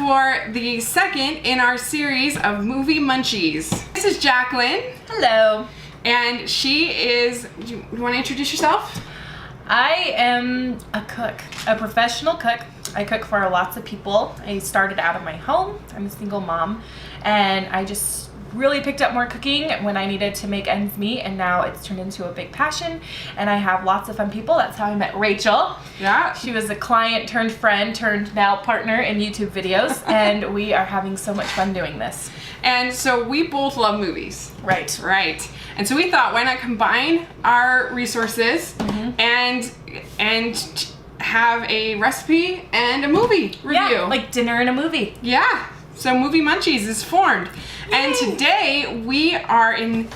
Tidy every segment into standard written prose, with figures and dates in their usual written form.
for the second in our series of movie munchies. This is Jacqueline. Hello. And she is, you want to introduce yourself? I am a cook, a professional cook. I cook for lots of people. I started out of my home. I'm a single mom, and I just really picked up more cooking when I needed to make ends meet, and now it's turned into a big passion, and I have lots of fun people. That's how I met Rachel. Yeah. She was a client turned friend turned now partner in YouTube videos, and we are having so much fun doing this. And so we both love movies. Right. Right. And so we thought, why not combine our resources and have a recipe and a movie review. Yeah, like dinner and a movie. Yeah. So Movie Munchies is formed. Yay. And today we are in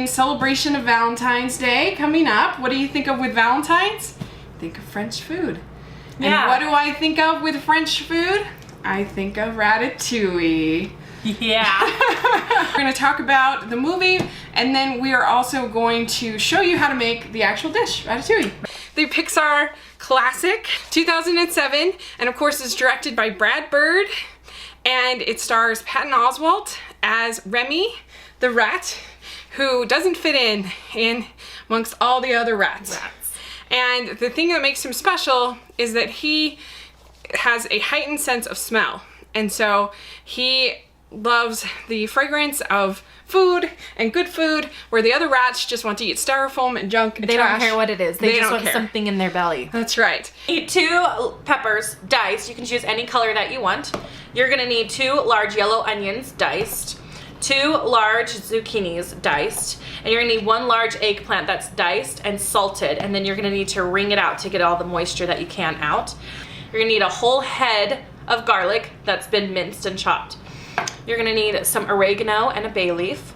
celebration of Valentine's Day coming up. What do you think of with Valentine's? Think of French food. Yeah. And what do I think of with French food? I think of Ratatouille. Yeah. We're going to talk about the movie, and then we are also going to show you how to make the actual dish, Ratatouille. The Pixar classic, 2007, and of course it's directed by Brad Bird, and it stars Patton Oswalt as Remy, the rat, who doesn't fit in amongst all the other rats. And the thing that makes him special is that he has a heightened sense of smell, and so he loves the fragrance of food and good food, where the other rats just want to eat styrofoam and junk and They trash. don't care what it is. They just don't want care. something in their belly. That's right. You need 2 peppers diced. You can choose any color that you want. You're gonna need 2 large yellow onions diced, 2 large zucchinis diced, and you're gonna need 1 large eggplant that's diced and salted, and then you're gonna need to wring it out to get all the moisture that you can out. You're gonna need a whole head of garlic that's been minced and chopped. You're gonna need some oregano and a bay leaf,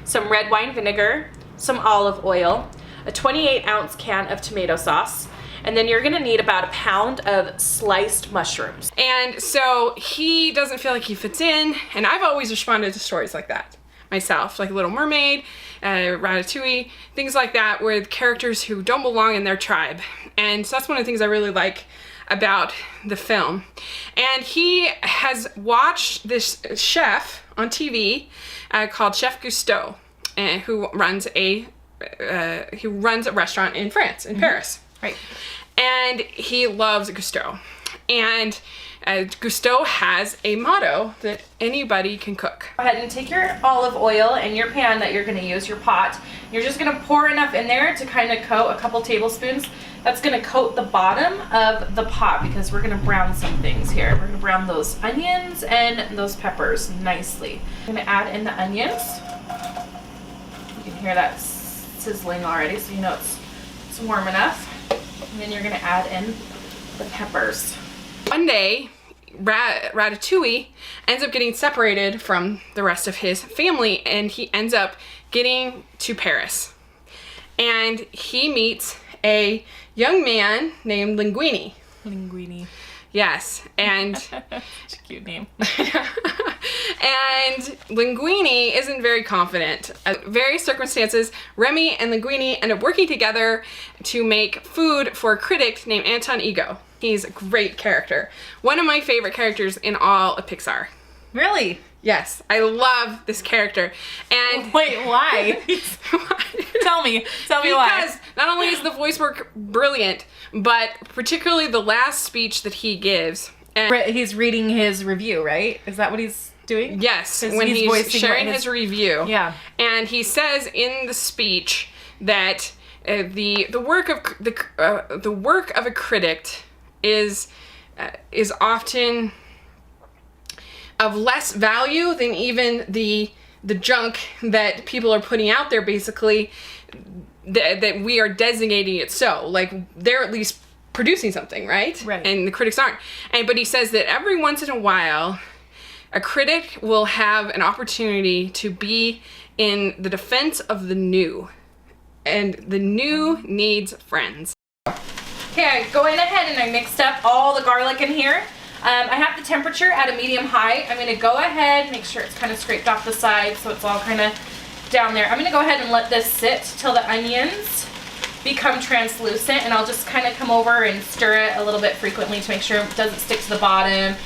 some red wine vinegar, some olive oil, a 28-ounce can of tomato sauce, and then you're gonna need about 1 pound of sliced mushrooms. And so he doesn't feel like he fits in, and I've always responded to stories like that myself, like Little Mermaid, Ratatouille, things like that, with characters who don't belong in their tribe. And so that's one of the things I really like about the film. And he has watched this chef on TV called Chef Gusteau, who runs a restaurant in France, in Paris. Right. And he loves Gusteau. And Gusteau has a motto that anybody can cook. Go ahead and take your olive oil and your pan that you're gonna use, your pot. You're just gonna pour enough in there to kind of coat a couple tablespoons. That's gonna coat the bottom of the pot because we're gonna brown some things here. We're gonna brown those onions and those peppers nicely. I'm gonna add in the onions. You can hear that sizzling already, so you know it's warm enough. And then you're gonna add in the peppers. One day, Ratatouille ends up getting separated from the rest of his family, and he ends up getting to Paris. And he meets a young man named Linguini. Linguini. Yes, and It's a cute name. and Linguini isn't very confident. At various circumstances, Remy and Linguini end up working together to make food for a critic named Anton Ego. He's a great character. One of my favorite characters in all of Pixar. Really? Yes, I love this character. And Wait, why? Tell me why. Because not only is the voice work brilliant, but particularly the last speech that he gives. And He's reading his review, right? Is that what he's doing? yes, when he's sharing his review. Yeah. And he says in the speech that the work of a critic is often of less value than even the junk that people are putting out there, basically, that we are designating it so. Like, they're at least producing something, right? Right. And the critics aren't. But he says that every once in a while, a critic will have an opportunity to be in the defense of the new. And the new needs friends. Okay, I go in ahead and I mixed up all the garlic in here. I have the temperature at a medium-high. I'm gonna go ahead, make sure it's kind of scraped off the side so it's all kind of down there. I'm gonna go ahead and let this sit till the onions become translucent, and I'll just kind of come over and stir it a little bit frequently to make sure it doesn't stick to the bottom.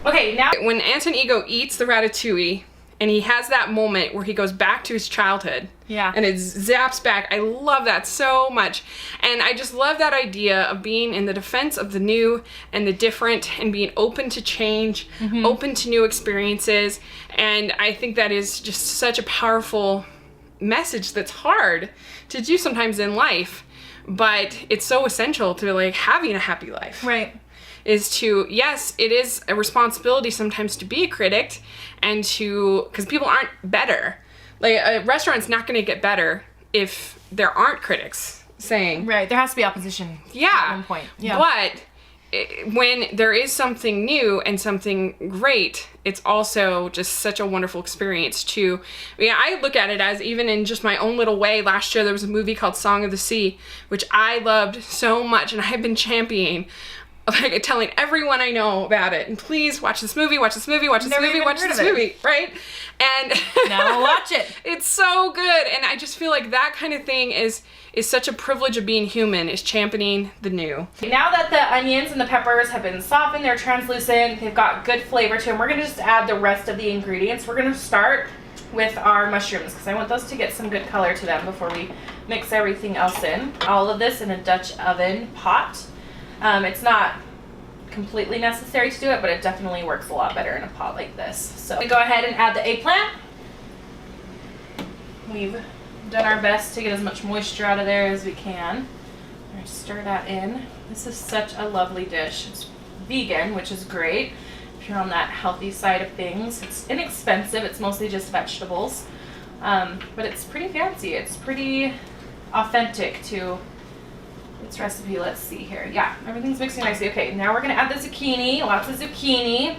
Okay, now when Anton Ego eats the ratatouille and he has that moment where he goes back to his childhood, yeah, and it zaps back, I love that so much. And I just love that idea of being in the defense of the new and the different and being open to change, open to new experiences. And I think that is just such a powerful message that's hard to do sometimes in life, but it's so essential to like having a happy life. Right. Is to, yes, it is a responsibility sometimes to be a critic and to, because people aren't better. Like a restaurant's not going to get better if there aren't critics saying. Right, there has to be opposition at one point. Yeah. But when there is something new and something great, it's also just such a wonderful experience to, I look at it as, even in just my own little way, last year there was a movie called Song of the Sea, which I loved so much, and I've been championing, like telling everyone I know about it, and please watch this movie, watch this movie, watch this movie, watch this movie, right? And now watch it. It's so good, and I just feel like that kind of thing is such a privilege of being human, is championing the new. Now that the onions and the peppers have been softened, they're translucent, they've got good flavor to them, we're gonna just add the rest of the ingredients. We're gonna start with our mushrooms because I want those to get some good color to them before we mix everything else in. All of this in a Dutch oven pot. It's not completely necessary to do it, but it definitely works a lot better in a pot like this. So we go ahead and add the eggplant. We've done our best to get as much moisture out of there as we can. Stir that in. This is such a lovely dish. It's vegan, which is great if you're on that healthy side of things. It's inexpensive. It's mostly just vegetables, but it's pretty fancy. It's pretty authentic to its recipe. Let's see here. Yeah, everything's mixing nicely. Okay, now we're gonna add the zucchini. Lots of zucchini.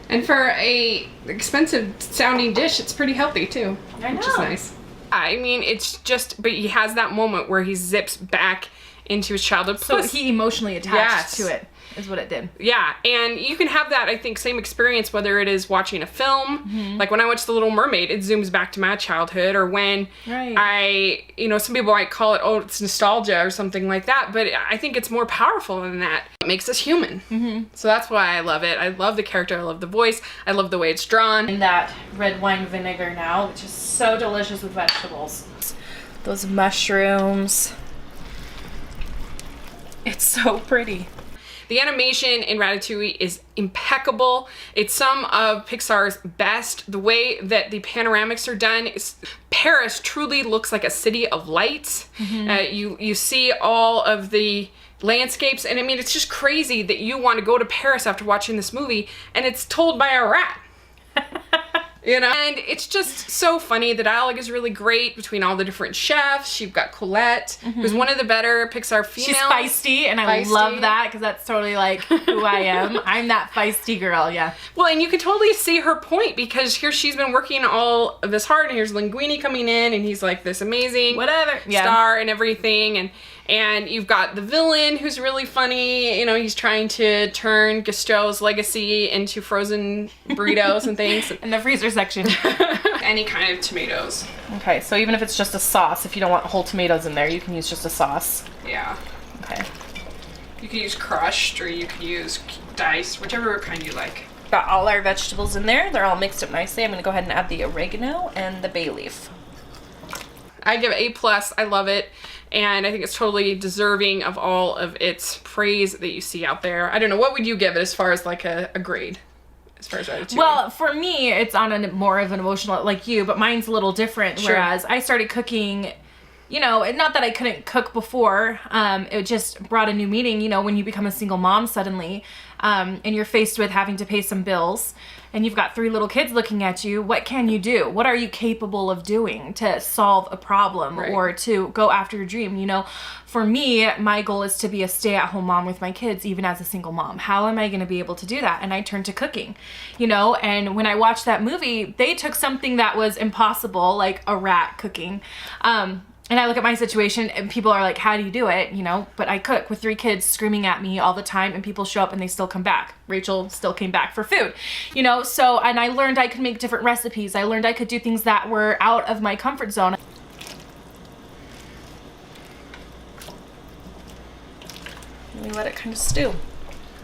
And for a expensive sounding dish, it's pretty healthy too. I know. Which is nice. I mean, it's just, but he has that moment where he zips back into his childhood. So he emotionally attached to it, is what it did. Yeah, and you can have that, I think, same experience whether it is watching a film. Like when I watch The Little Mermaid, it zooms back to my childhood, or when I, some people might call it, oh, it's nostalgia or something like that, but I think it's more powerful than that. It makes us human. So that's why I love it. I love the character, I love the voice, I love the way it's drawn. And that red wine vinegar now, which is so delicious with vegetables. Those mushrooms. It's so pretty. The animation in Ratatouille is impeccable. It's some of Pixar's best. The way that the panoramics are done is, Paris truly looks like a city of lights. You see all of the landscapes, and I mean, it's just crazy that you want to go to Paris after watching this movie, and it's told by a rat. And it's just so funny. The dialogue is really great between all the different chefs. You've got Colette, who's one of the better Pixar females. She's feisty, and I love that because that's totally like who I am. I'm that feisty girl, yeah. Well, and you can totally see her point, because here she's been working all of this hard, and here's Linguini coming in, and he's like this amazing star and everything, and you've got the villain who's really funny. He's trying to turn Gusteau's legacy into frozen burritos and things. In the freezer section. Any kind of tomatoes. Okay, so even if it's just a sauce, if you don't want whole tomatoes in there, you can use just a sauce. Yeah. Okay. You can use crushed, or you can use diced, whichever kind you like. Got all our vegetables in there. They're all mixed up nicely. I'm going to go ahead and add the oregano and the bay leaf. I give it A+. I love it. And I think it's totally deserving of all of its praise that you see out there. I don't know, what would you give it as far as like a grade? As far as Ratatouille? Well, for me, it's on a more of an emotional, like you, but mine's a little different. Sure. Whereas I started cooking, not that I couldn't cook before, it just brought a new meaning, when you become a single mom suddenly, and you're faced with having to pay some bills, and you've got 3 little kids looking at you. What can you do? What are you capable of doing to solve a problem or to go after your dream? For me, my goal is to be a stay-at-home mom with my kids, even as a single mom. How am I going to be able to do that? And I turned to cooking, and when I watched that movie, they took something that was impossible, like a rat cooking, and I look at my situation and people are like, how do you do it? But I cook with 3 kids screaming at me all the time, and people show up and they still come back. Rachel still came back for food, so, and I learned I could make different recipes. I learned I could do things that were out of my comfort zone. we let it kind of stew.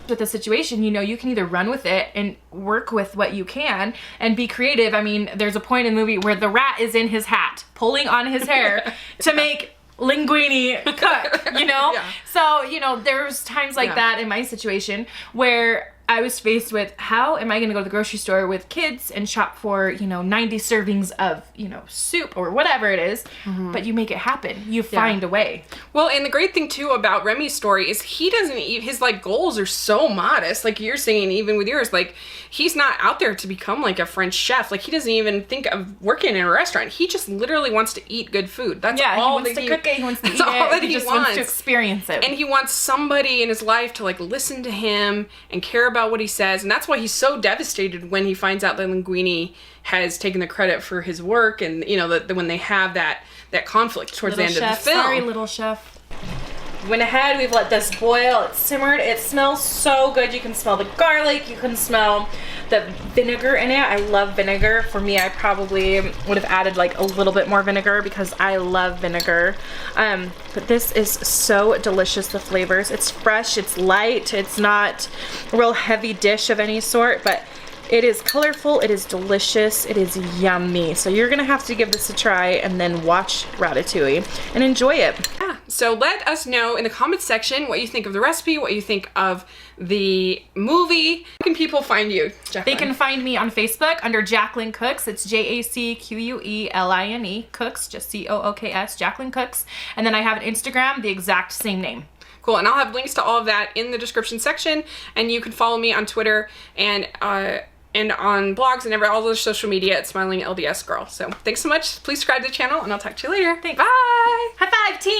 With the situation, you know, you can either run with it and work with what you can and be creative. I mean, there's a point in the movie where the rat is in his hat, pulling on his hair to make linguine cook, you know? Yeah. So, you know, there's times like that in my situation where I was faced with, how am I gonna go to the grocery store with kids and shop for, you know, 90 servings of, you know, soup or whatever it is, but you make it happen. You find a way. Well, and the great thing too about Remy's story is he doesn't, his like goals are so modest. Like you're saying, even with yours, like he's not out there to become like a French chef. Like he doesn't even think of working in a restaurant. He just literally wants to eat good food. That's all he wants to cook it, he wants to eat it, that he just wants to experience it. And he wants somebody in his life to like listen to him and care about what he says, and that's why he's so devastated when he finds out that Linguini has taken the credit for his work, and you know that when they have that conflict towards the end of the film. Sorry, little chef. Went ahead, we've let this boil, it's simmered, it smells so good. You can smell the garlic, you can smell the vinegar in it. I love vinegar. For me, I probably would have added like a little bit more vinegar because I love vinegar. But this is so delicious, the flavors. It's fresh, it's light, it's not a real heavy dish of any sort, but it is colorful, it is delicious, it is yummy. So you're gonna have to give this a try and then watch Ratatouille and enjoy it. Yeah, so let us know in the comments section what you think of the recipe, what you think of the movie. How can people find you, Jacqueline? They can find me on Facebook under Jacqueline Cooks. It's JACQUELINE Cooks, just COOKS, Jacqueline Cooks. And then I have an Instagram, the exact same name. Cool, and I'll have links to all of that in the description section, and you can follow me on Twitter and on blogs and all other social media at Smiling LDS Girl. So thanks so much. Please subscribe to the channel, and I'll talk to you later. Thanks. Bye. High five, team!